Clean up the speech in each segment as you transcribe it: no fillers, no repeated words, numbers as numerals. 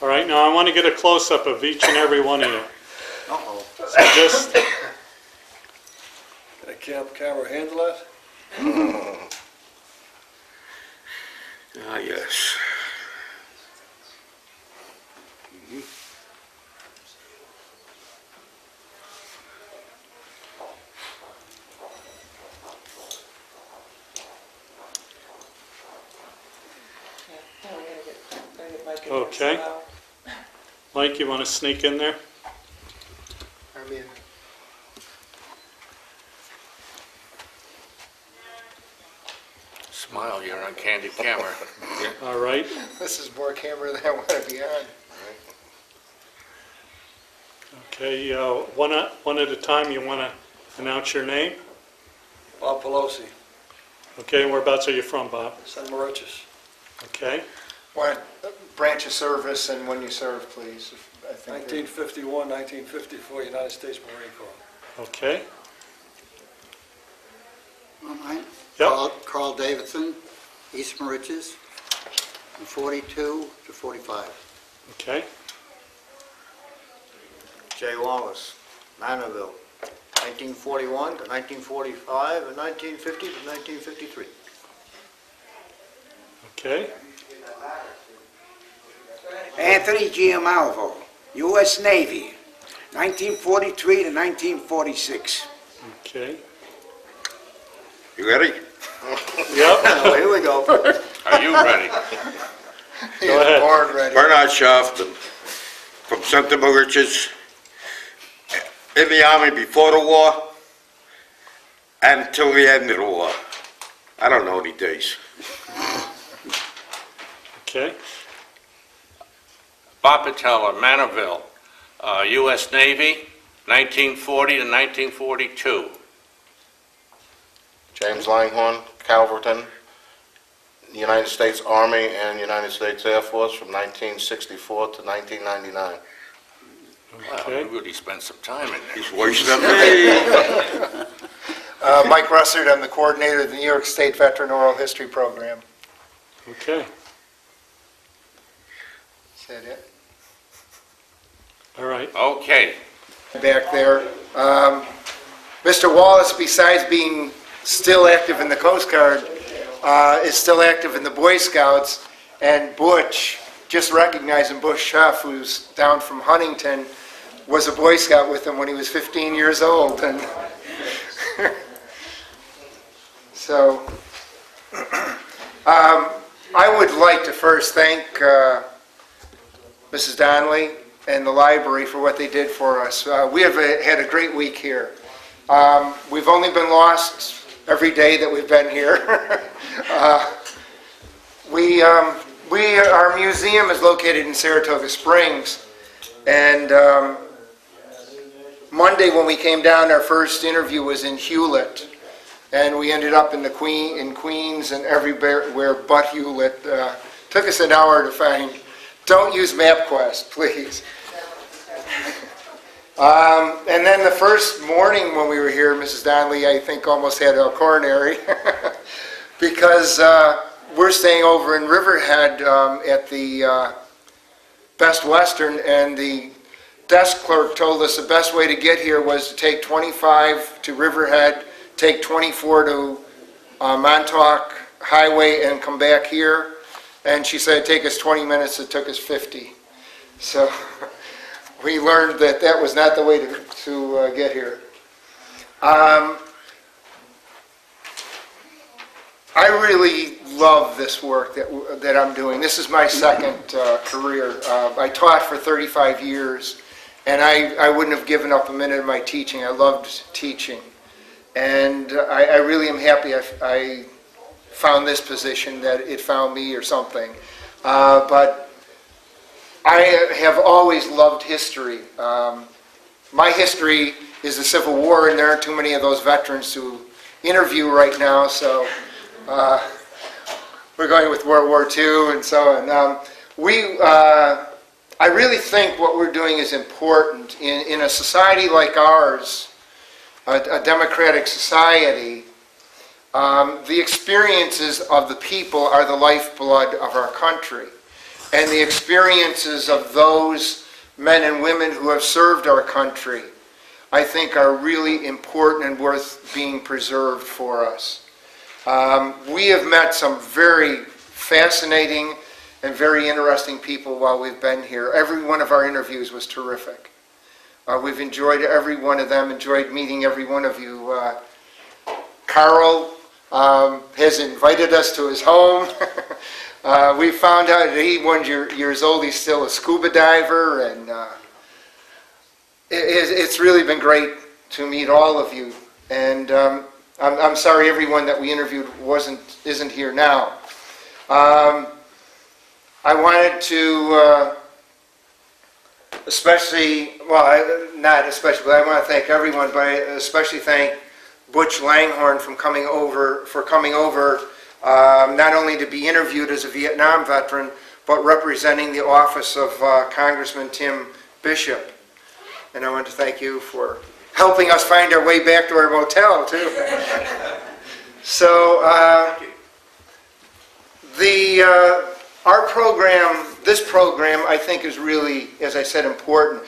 All right, now I want to get a close-up of each and every one of you. Uh-oh. So just, Can a camera handle that? Ah, yes. okay. Mike, you want to sneak in there? I'm in. Smile, you're on candid camera. All right. This is more camera than I want to be on. Okay, one at a time, you want to announce your name? Bob Pelosi, Okay, and whereabouts are you from, Bob? San Moriches. Okay, What branch of service and when you served, please? I think 1951, 1954, United States Marine Corps. okay. Mine? Yep. Carl Davidson, East Moriches, from 42 to 45. Okay, Jay Wallace, Naval, 1941 to 1945 and 1950 to 1953. okay, Anthony Giamalvo, U.S. Navy, 1943 to 1946. okay. You ready? Yep, Oh, here we go. Are you ready? go ahead. Board ready. Bernard Shafton, from Santa Moriches, in the Army before the war and till the end of the war. I don't know any days. Okay, Bob Patella, Manaville, U.S. Navy, 1940 to 1942. James Langhorne, Calverton, United States Army and United States Air Force from 1964 to 1999. Wow, okay, you really spent some time in there. He's worse than me. Mike Russert, I'm the coordinator of the New York State Veteran Oral History Program. okay. Is that it? All right, Okay. Back there. Mr. Wallace, besides being still active in the Coast Guard, is still active in the Boy Scouts. And Butch, just recognizing Bush Shuff, who's down from Huntington, was a Boy Scout with him when he was 15 years old. And so I would like to first thank Mrs. Donnelly and the library for what they did for us. We have had a great week here. We've only been lost every day that we've been here. Our museum is located in Saratoga Springs, and Monday when we came down, our first interview was in Hewlett, and we ended up in Queens and everywhere but Hewlett. Took us an hour to find. Don't use MapQuest, please. And then the first morning when we were here, Mrs. Donnelly, I think, almost had a coronary because we're staying over in Riverhead at the Best Western, and the desk clerk told us the best way to get here was to take 25 to Riverhead, take 24 to Montauk Highway, and come back here. And she said it'd take us 20 minutes, it took us 50. So we learned that that was not the way to get here. I really love this work that I'm doing. This is my second career. I taught for 35 years, and I wouldn't have given up a minute of my teaching. I loved teaching. And I really am happy I found this position, that it found me or something. But I have always loved history. My history is the Civil War, and there aren't too many of those veterans to interview right now, so we're going with World War II and so on. I really think what we're doing is important. In a society like ours, a democratic society, The experiences of the people are the lifeblood of our country. And the experiences of those men and women who have served our country, I think, are really important and worth being preserved for us. We have met some very fascinating and very interesting people while we've been here. Every one of our interviews was terrific. We've enjoyed every one of them, enjoyed meeting every one of you. Carl has invited us to his home. We found out at 81 years old he's still a scuba diver, and it's really been great to meet all of you. And I'm sorry everyone that we interviewed isn't here now. I wanted to not especially, but I want to thank everyone, but I especially thank Butch Langhorne for coming over, not only to be interviewed as a Vietnam veteran, but representing the office of Congressman Tim Bishop. And I want to thank you for helping us find our way back to our motel, too. So, this program, I think, is really, as I said, important.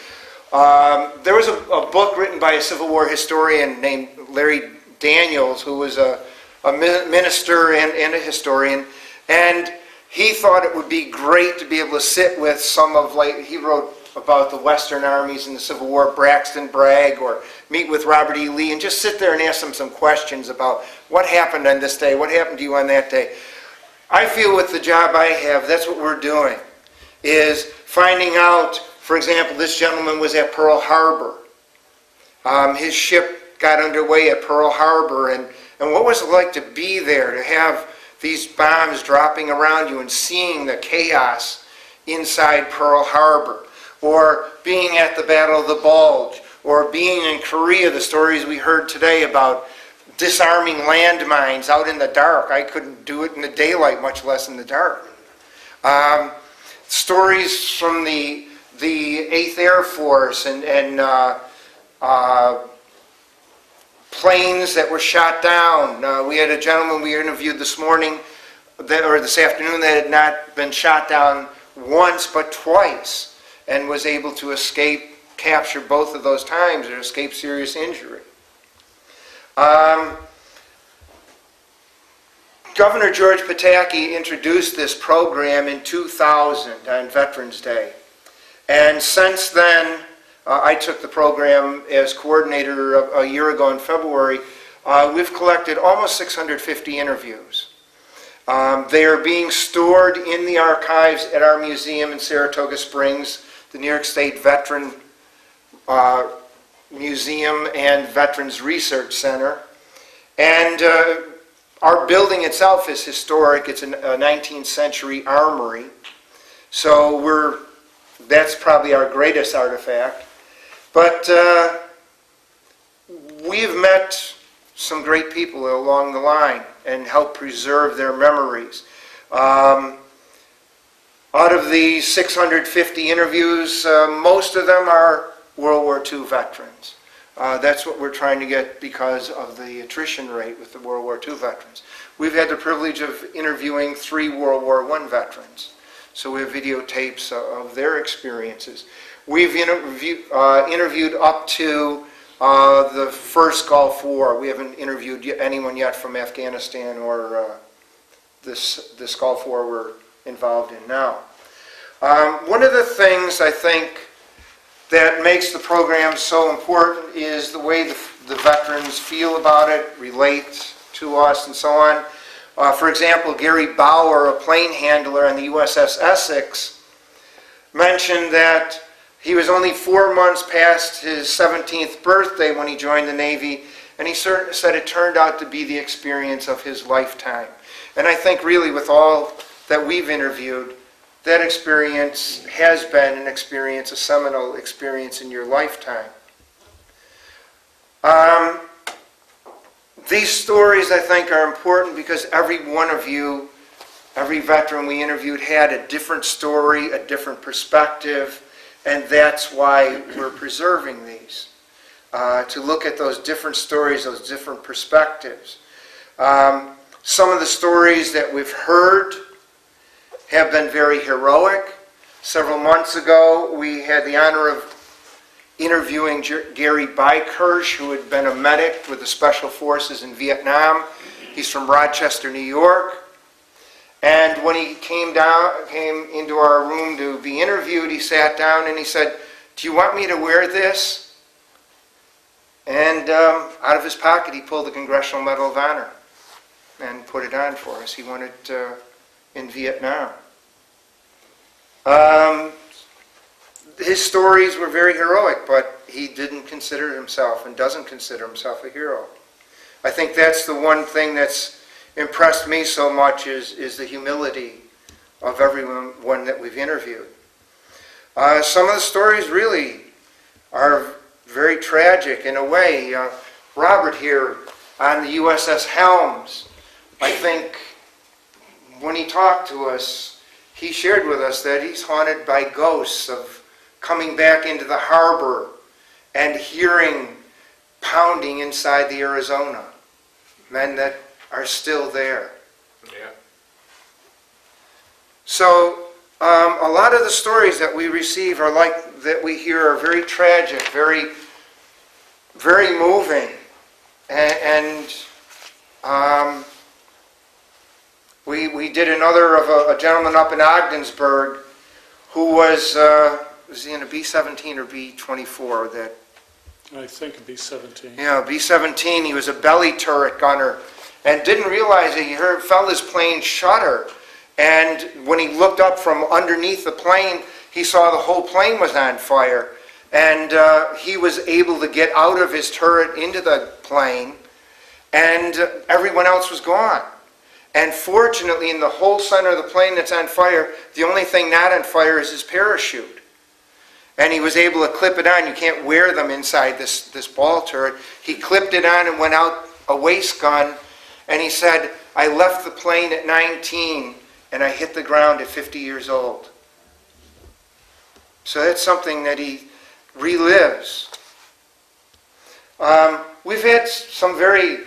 There was a book written by a Civil War historian named Larry Daniels, who was a minister and a historian, and he thought it would be great to be able to sit with some of, he wrote about the Western armies in the Civil War, Braxton Bragg, or meet with Robert E. Lee, and just sit there and ask them some questions about what happened on this day, what happened to you on that day. I feel with the job I have, that's what we're doing, is finding out, for example, this gentleman was at Pearl Harbor. His ship got underway at Pearl Harbor, and what was it like to be there, to have these bombs dropping around you and seeing the chaos inside Pearl Harbor, or being at the Battle of the Bulge, or being in Korea, the stories we heard today about disarming landmines out in the dark. I couldn't do it in the daylight, much less in the dark. Stories from the 8th Air Force and planes that were shot down. We had a gentleman we interviewed this morning, or this afternoon, that had not been shot down once but twice, and was able to escape capture both of those times, or escape serious injury. Governor George Pataki introduced this program in 2000 on Veterans Day. And since then, I took the program as coordinator a year ago in February. We've collected almost 650 interviews. They are being stored in the archives at our museum in Saratoga Springs, the New York State Veteran Museum and Veterans Research Center. And our building itself is historic. It's a 19th century armory. So that's probably our greatest artifact. But we've met some great people along the line and helped preserve their memories. Out of the 650 interviews, most of them are World War II veterans. That's what we're trying to get because of the attrition rate with the World War II veterans. We've had the privilege of interviewing 3 World War I veterans. So we have videotapes of their experiences. We've interviewed up to the first Gulf War. We haven't interviewed anyone yet from Afghanistan or this Gulf War we're involved in now. One of the things I think that makes the program so important is the way the veterans feel about it, relate to us, and so on. For example, Gary Bauer, a plane handler on the USS Essex, mentioned that he was only 4 months past his 17th birthday when he joined the Navy, and he said it turned out to be the experience of his lifetime. And I think really with all that we've interviewed, that experience has been an experience, a seminal experience in your lifetime. These stories, I think, are important because every one of you, every veteran we interviewed had a different story, a different perspective, and that's why we're preserving these. To look at those different stories, those different perspectives. Some of the stories that we've heard have been very heroic. Several months ago, we had the honor of interviewing Gary Bykirch, who had been a medic with the Special Forces in Vietnam. He's from Rochester, New York. And when he came into our room to be interviewed, he sat down and he said, "Do you want me to wear this?" And out of his pocket, he pulled the Congressional Medal of Honor and put it on for us. He won it in Vietnam. His stories were very heroic, but he didn't consider himself and doesn't consider himself a hero. I think that's the one thing that's impressed me so much is the humility of everyone that we've interviewed. Some of the stories really are very tragic in a way. Robert here on the USS Helms, I think when he talked to us, he shared with us that he's haunted by ghosts of coming back into the harbor and hearing pounding inside the Arizona. Men that are still there. Yeah. So a lot of the stories that we receive are like that we hear are very tragic, very, very moving, and we did another of a gentleman up in Ogdensburg who was he in a B-17 or B-24 that. I think it'd be 17. Yeah, B-17, he was a belly turret gunner and didn't realize it. He felt his plane shudder. And when he looked up from underneath the plane, he saw the whole plane was on fire. And he was able to get out of his turret into the plane, and everyone else was gone. And fortunately, in the whole center of the plane that's on fire, the only thing not on fire is his parachute. And he was able to clip it on. You can't wear them inside this ball turret. He clipped it on and went out a waist gun. And he said, "I left the plane at 19 and I hit the ground at 50 years old." So that's something that he relives. We've had some very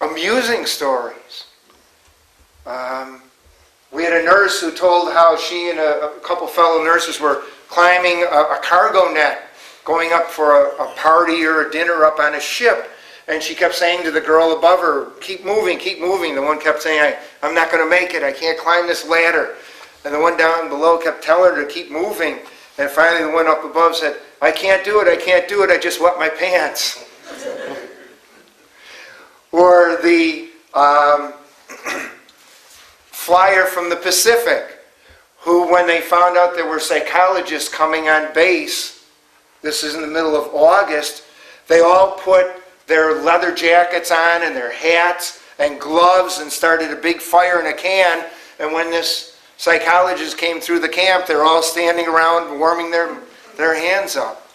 amusing stories. We had a nurse who told how she and a couple fellow nurses were climbing a cargo net, going up for a party or a dinner up on a ship. And she kept saying to the girl above her, "Keep moving, keep moving." The one kept saying, I'm not going to make it. I can't climb this ladder. And the one down below kept telling her to keep moving. And finally the one up above said, "I can't do it, I can't do it. I just wet my pants." Or the flyer from the Pacific, who, when they found out there were psychologists coming on base, this is in the middle of August, they all put their leather jackets on and their hats and gloves and started a big fire in a can. And when this psychologist came through the camp, they're all standing around warming their hands up.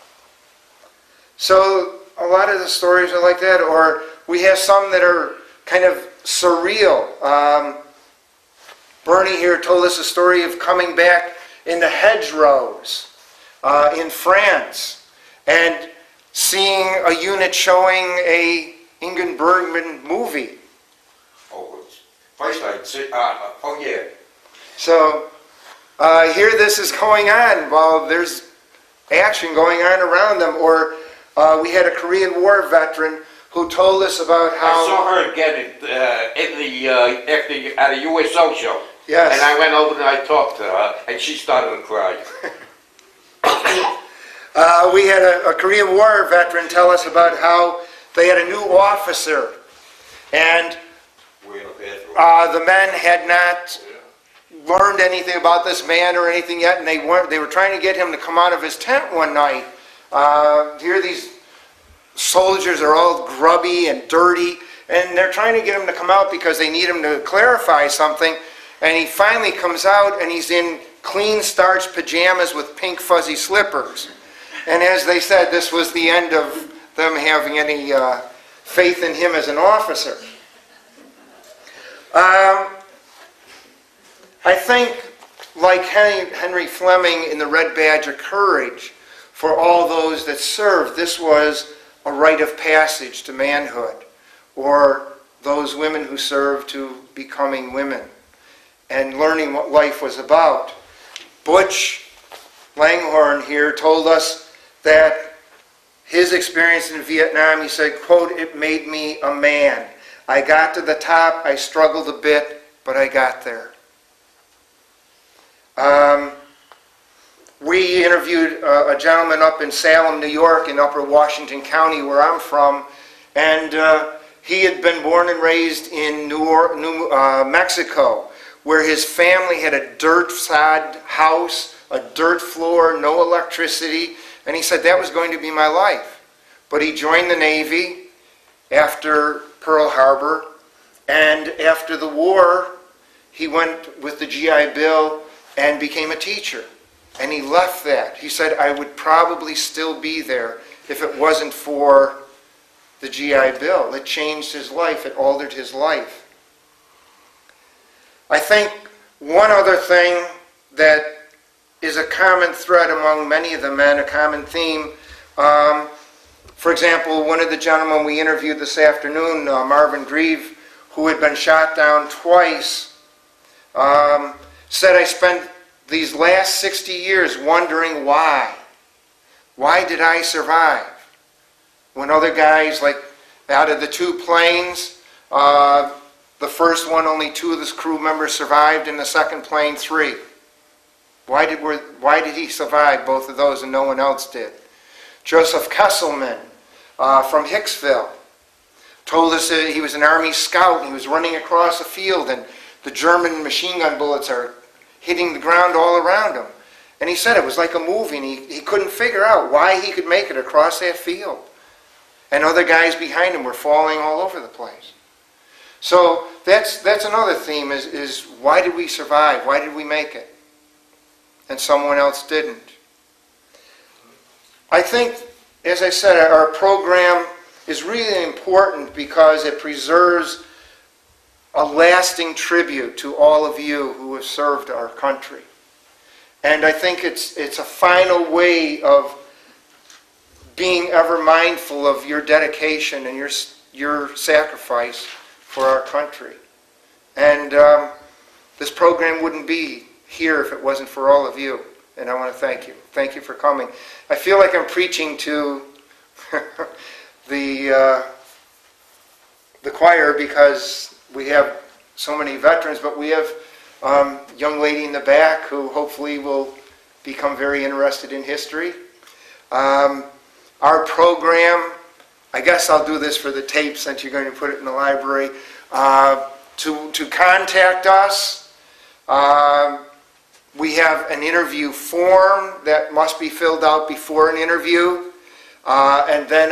So a lot of the stories are like that. Or we have some that are kind of surreal. Bernie here told us a story of coming back in the hedgerows in France and seeing a unit showing a Ingrid Bergman movie. Oh, first I'd say, oh yeah. So here this is going on while there's action going on around them. Or we had a Korean War veteran who told us about how... I saw her again at a USO show. Yes. And I went over and I talked to her, and she started to cry. We had a Korean War veteran tell us about how they had a new officer, and the men had not learned anything about this man or anything yet, and they were trying to get him to come out of his tent one night. Here these soldiers are all grubby and dirty, and they're trying to get him to come out because they need him to clarify something. And he finally comes out, and he's in clean starched pajamas with pink fuzzy slippers. And as they said, this was the end of them having any faith in him as an officer. I think, like Henry Fleming in the Red Badge of Courage, for all those that served, this was a rite of passage to manhood. Or those women who served to becoming women and learning what life was about. Butch Langhorne here told us that his experience in Vietnam, he said, quote, "It made me a man. I got to the top, I struggled a bit, but I got there." We interviewed a gentleman up in Salem, New York, in Upper Washington County, where I'm from, and he had been born and raised in New Mexico, where his family had a dirt-sod house, a dirt floor, no electricity, and he said, that was going to be my life. But he joined the Navy after Pearl Harbor, and after the war, he went with the GI Bill and became a teacher. And he left that. He said, I would probably still be there if it wasn't for the GI Bill. It changed his life. It altered his life. I think one other thing that is a common thread among many of the men, a common theme, for example, one of the gentlemen we interviewed this afternoon, Marvin Grieve, who had been shot down twice, said, I spent these last 60 years wondering why. Why did I survive? When other guys, like out of the 2 planes, the first one, only 2 of the crew members survived, and the second plane, 3. Why did he survive both of those and no one else did? Joseph Kesselman from Hicksville told us that he was an Army scout and he was running across a field and the German machine gun bullets are hitting the ground all around him. And he said it was like a movie, and he couldn't figure out why he could make it across that field. And other guys behind him were falling all over the place. So that's another theme is why did we survive? Why did we make it? And someone else didn't. I think, as I said, our program is really important because it preserves a lasting tribute to all of you who have served our country. And I think it's a final way of being ever mindful of your dedication and your sacrifice for our country. And this program wouldn't be here if it wasn't for all of you. And I want to thank you. Thank you for coming. I feel like I'm preaching to the choir because we have so many veterans, but we have a young lady in the back who hopefully will become very interested in history. Our program, I guess I'll do this for the tape since you're going to put it in the library, to contact us. We have an interview form that must be filled out before an interview, and then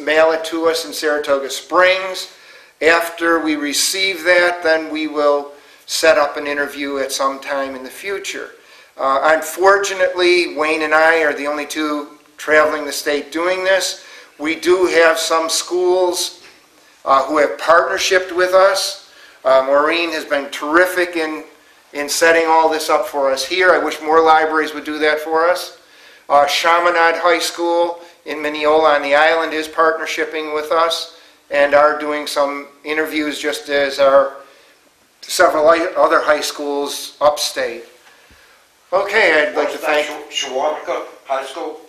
mail it to us in Saratoga Springs. After we receive that, then we will set up an interview at some time in the future. Unfortunately, Wayne and I are the only 2 traveling the state doing this. We do have some schools who have partnershiped with us. Maureen has been terrific in setting all this up for us here. I wish more libraries would do that for us. Chaminade High School in Mineola on the island is partnershiping with us and are doing some interviews just as are several other high schools upstate. Okay, I'd like to thank... Shawarma High School?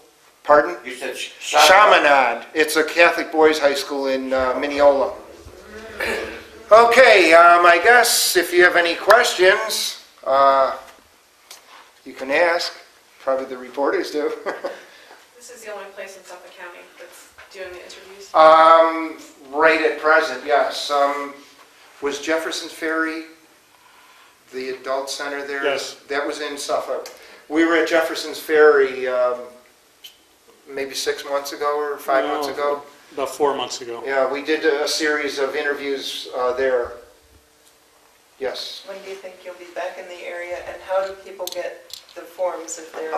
Pardon? You said Chaminade. It's a Catholic boys' high school in Mineola. Okay, I guess if you have any questions, you can ask. Probably the reporters do. This is the only place in Suffolk County that's doing the interviews? Right at present, yes. Was Jefferson Ferry the adult center there? Yes. That was in Suffolk. We were at Jefferson's Ferry maybe 6 months ago or 5 months ago. About 4 months ago. Yeah, we did a series of interviews there. Yes. When do you think you'll be back in the area, and how do people get the forms if they're...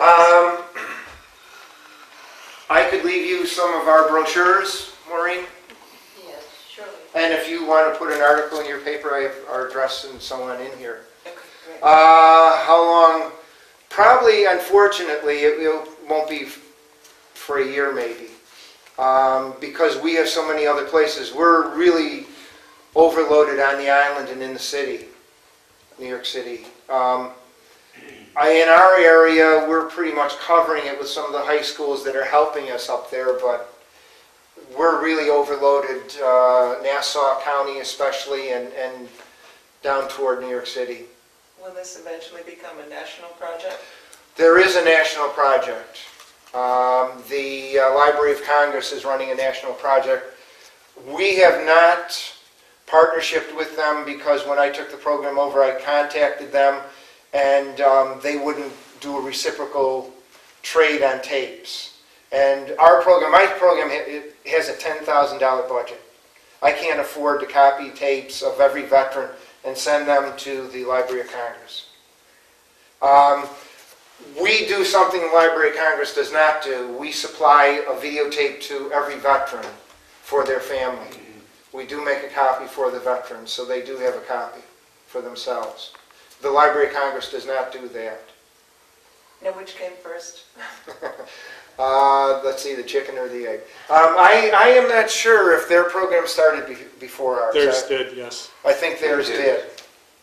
I could leave you some of our brochures, Maureen. Yes, surely. And if you want to put an article in your paper, I have our address and so on in here. Okay, great. How long? Probably, unfortunately, it won't be for a year maybe. Because we have so many other places. We're really overloaded on the island and in the city, New York City. In our area, we're pretty much covering it with some of the high schools that are helping us up there, but we're really overloaded, Nassau County especially, and down toward New York City. Will this eventually become a national project? There is a national project. The Library of Congress is running a national project. We have not partnershiped with them because when I took the program over, I contacted them, and they wouldn't do a reciprocal trade on tapes. And our program, my program, it has a $10,000 budget. I can't afford to copy tapes of every veteran and send them to the Library of Congress. We do something the Library of Congress does not do. We supply a videotape to every veteran for their family. We do make a copy for the veterans, so they do have a copy for themselves. The Library of Congress does not do that. Now, which came first? Let's see, the chicken or the egg. I am not sure if their program started before ours. Theirs did, yes. I think theirs did.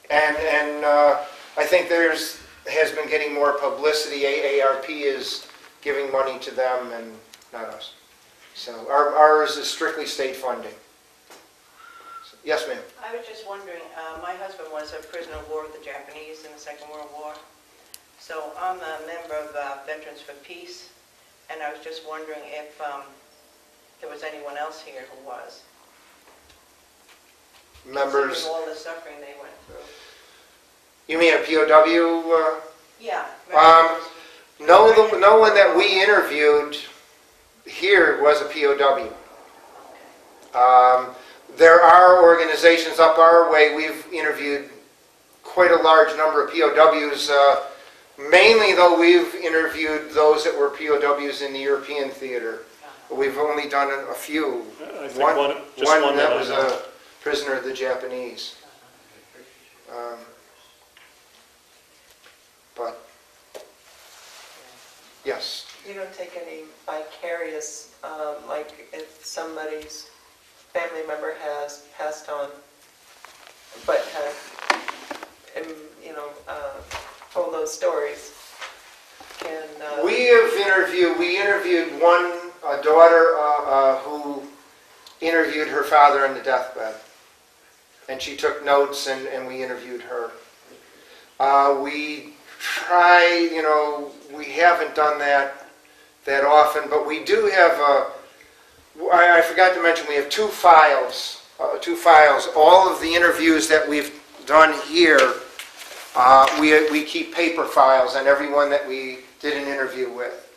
And I think theirs has been getting more publicity. AARP is giving money to them and not us. So ours is strictly state funding. So, yes, ma'am. I was just wondering, my husband was a prisoner of war with the Japanese in the Second World War. So I'm a member of Veterans for Peace, and I was just wondering if there was anyone else here who was. Members. Considering all the suffering they went through. You mean a POW? Yeah. No one that we interviewed here was a POW. There are organizations up our way. We've interviewed quite a large number of POWs. Mainly, though, we've interviewed those that were POWs in the European theater. We've only done a few. I think one that was a prisoner of the Japanese. But, yes. You don't take any vicarious, like if somebody's family member has passed on, but have, told those stories. We interviewed one daughter who interviewed her father on the deathbed, and she took notes, and we interviewed her. We try, we haven't done that often, but we do have I forgot to mention, we have two files. All of the interviews that we've done here, we keep paper files on everyone that we did an interview with.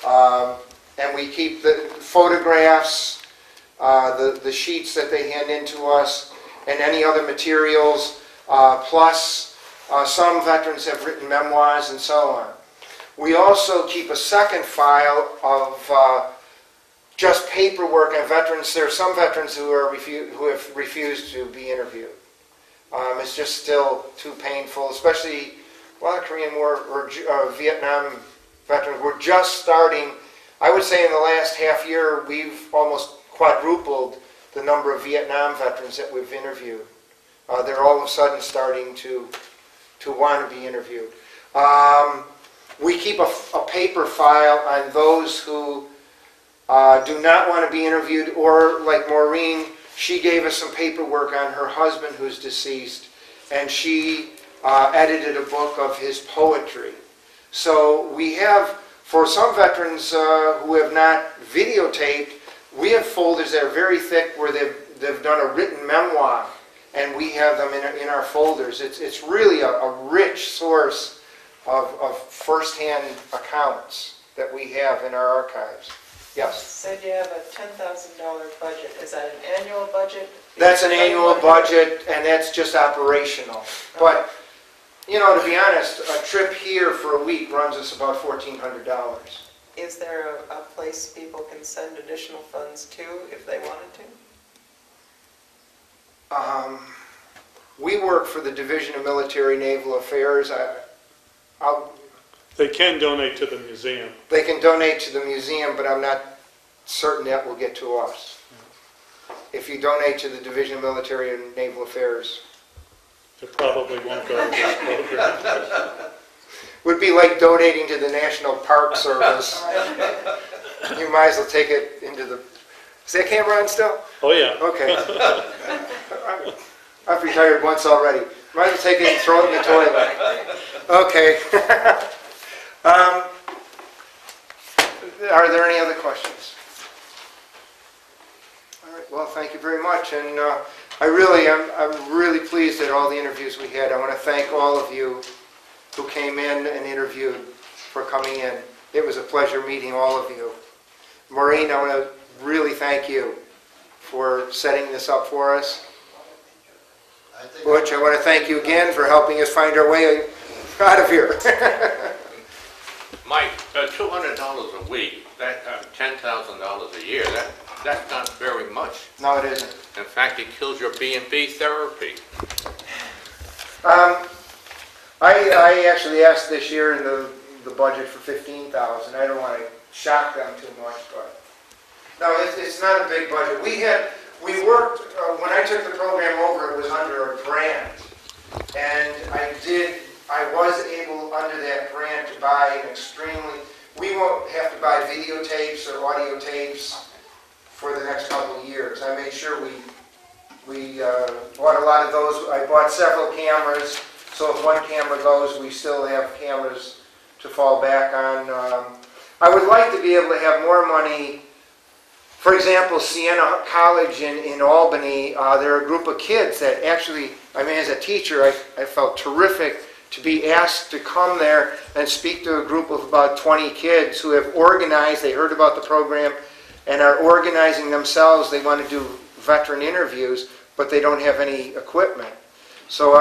And we keep the photographs, the sheets that they hand in to us, and any other materials, plus some veterans have written memoirs and so on. We also keep a second file of just paperwork on veterans. There are some veterans who have refused to be interviewed. It's just still too painful, especially a lot of Korean War or Vietnam veterans. We're just starting. I would say in the last half year, we've almost quadrupled the number of Vietnam veterans that we've interviewed. They're all of a sudden starting to want to be interviewed. We keep a paper file on those who do not want to be interviewed, or like Maureen, she gave us some paperwork on her husband who's deceased, and she edited a book of his poetry. So we have, for some veterans who have not videotaped, we have folders that are very thick where they've done a written memoir, and we have them in our folders. It's really a rich source of first-hand accounts that we have in our archives. Yes? Said you have a $10,000 budget. Is that an annual budget? That's an annual budget, and that's just operational. But, to be honest, a trip here for a week runs us about $1,400. Is there a place people can send additional funds to if they wanted to? We work for the Division of Military Naval Affairs. They can donate to the museum. They can donate to the museum, but I'm not certain that will get to us. if you donate to the Division of Military and Naval Affairs. It probably won't go to this program. Would be like donating to the National Park Service. You might as well take it into the... Is that camera on still? Oh, yeah. Okay. I've retired once already. Might as well take it and throw it in the toilet. Okay. Are there any other questions? All right. Well, thank you very much. And I'm really pleased at all the interviews we had. I want to thank all of you who came in and interviewed for coming in. It was a pleasure meeting all of you. Maureen, I want to really thank you for setting this up for us. Butch, I want to thank you again for helping us find our way out of here. Mike, $200 a week, that $10,000 a year, that's not very much. No, it isn't. In fact, it kills your B&B therapy. I actually asked this year in the budget for $15,000. I don't want to shock them too much, but no, it's not a big budget. We worked when I took the program over. It was under a grant, and I was able under that grant to buy an extremely. We won't have to buy videotapes or audio tapes for the next couple of years. I made sure we bought a lot of those. I bought several cameras. So if one camera goes, we still have cameras to fall back on. I would like to be able to have more money. For example, Siena College in Albany, they're a group of kids that actually, I mean, as a teacher, I felt terrific to be asked to come there and speak to a group of about 20 kids who have organized, they heard about the program, and are organizing themselves. They want to do veteran interviews, but they don't have any equipment. So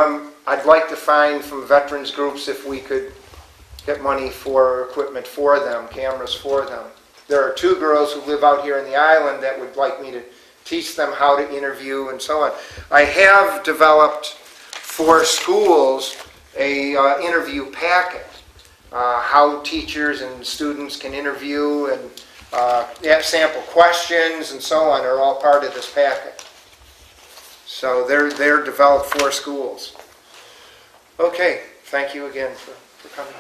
I'd like to find from veterans groups if we could get money for equipment for them, cameras for them. There are 2 girls who live out here in the island that would like me to teach them how to interview and so on. I have developed for schools a interview packet, how teachers and students can interview, and sample questions and so on are all part of this packet. So they're developed for schools. Okay, thank you again for coming.